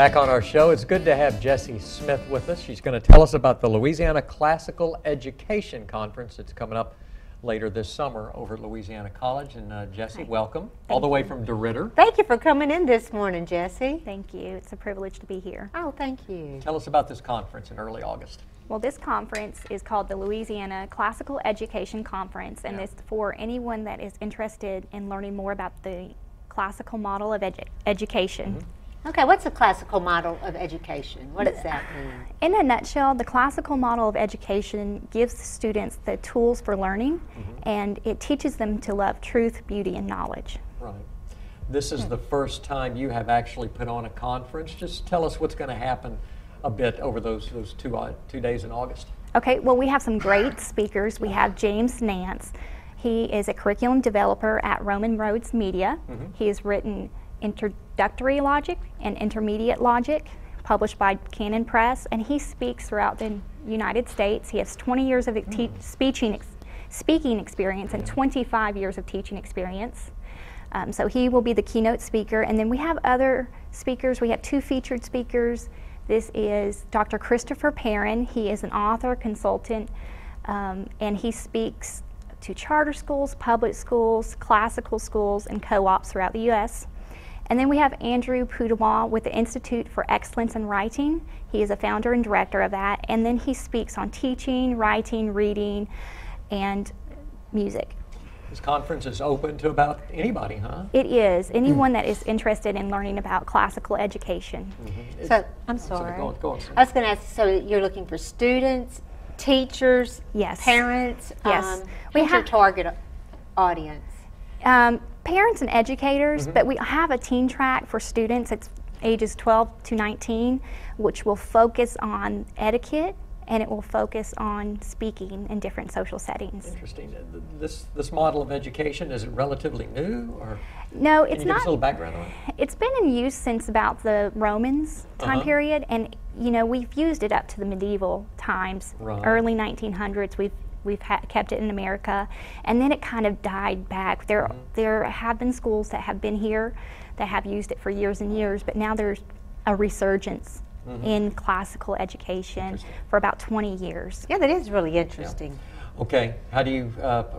Back on our show, it's good to have Jessie Smith with us. She's going to tell us about the Louisiana Classical Education Conference that's coming up later this summer over at Louisiana College. And Jessie, welcome, all the way from DeRidder. Thank you for coming in this morning, Jessie. Thank you. It's a privilege to be here. Oh, thank you. Tell us about this conference in early August. Well, this conference is called the Louisiana Classical Education Conference, and it's for anyone that is interested in learning more about the classical model of education. Okay, what's a classical model of education? What does that mean? In a nutshell, the classical model of education gives students the tools for learning, and it teaches them to love truth, beauty, and knowledge. Right. This is the first time you have actually put on a conference. Just tell us what's going to happen a bit over those 2 days in August. Okay, well, we have some great speakers. We have James Nance. He is a curriculum developer at Roman Roads Media. He has written Introductory Logic and Intermediate Logic, published by Canon Press, and he speaks throughout the United States. He has 20 years of speaking experience and 25 years of teaching experience. So he will be the keynote speaker, and then we have other speakers. We have 2 featured speakers. This is Dr. Christopher Perrin. He is an author, consultant, and he speaks to charter schools, public schools, classical schools, and co-ops throughout the U.S. And then we have Andrew Pudewa with the Institute for Excellence in Writing. He is a founder and director of that. And then he speaks on teaching, writing, reading, and music. This conference is open to about anybody, huh? It is. Anyone that is interested in learning about classical education. So, I'm sorry. Go on, I was going to ask, so you're looking for students, teachers, Yes. parents? Yes. Who's your target audience? Parents and educators, but we have a teen track for students. It's ages 12 to 19, which will focus on etiquette, and it will focus on speaking in different social settings. Interesting. This model of education, is it relatively new, or No, can it's you give us not. a little background on it? It's been in use since about the Romans time period, and you know, we've used it up to the medieval times, early 1900s. We've kept it in America, and then it kind of died back. There have been schools that have been here that have used it for years and years, but now there's a resurgence in classical education for about 20 years. Yeah, that is really interesting. Yeah. Okay, how do you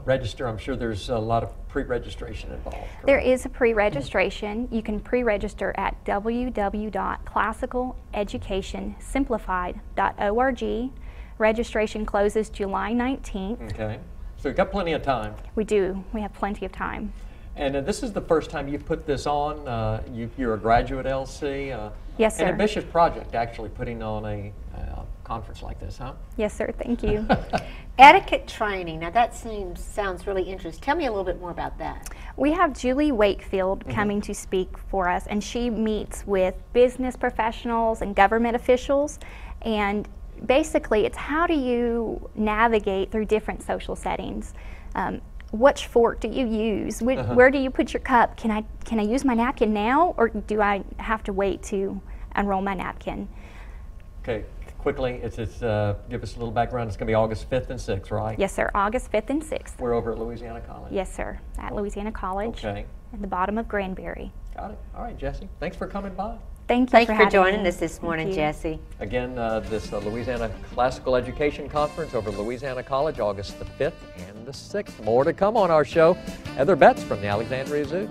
register? I'm sure there's a lot of pre-registration involved. Correct? There is a pre-registration. You can pre-register at www.classical.educationsimplified.org. Registration closes July 19th. Okay, so you've got plenty of time. We do. We have plenty of time. And this is the first time you've put this on. You're a graduate LC. Yes, sir. An ambitious project, actually, putting on a conference like this, huh? Yes, sir. Thank you. Etiquette training. Now that sounds really interesting. Tell me a little bit more about that. We have Julie Wakefield coming to speak for us, and she meets with business professionals and government officials, and basically it's how do you navigate through different social settings. Which fork do you use? Where do you put your cup? Can I use my napkin now, or do I have to wait to unroll my napkin? Okay, quickly, give us a little background. It's going to be August 5th and 6th, right? Yes, sir. August 5th and 6th. We're over at Louisiana College. Yes, sir. At Louisiana College. Okay. At the bottom of Granbury. Got it. All right, Jessie. Thanks for coming by. Thank you Thanks for for having joining me. us this morning, Jessie. Again, this Louisiana Classical Education Conference over at Louisiana College, August the 5th and the 6th. More to come on our show. Heather Betts from the Alexandria Zoo.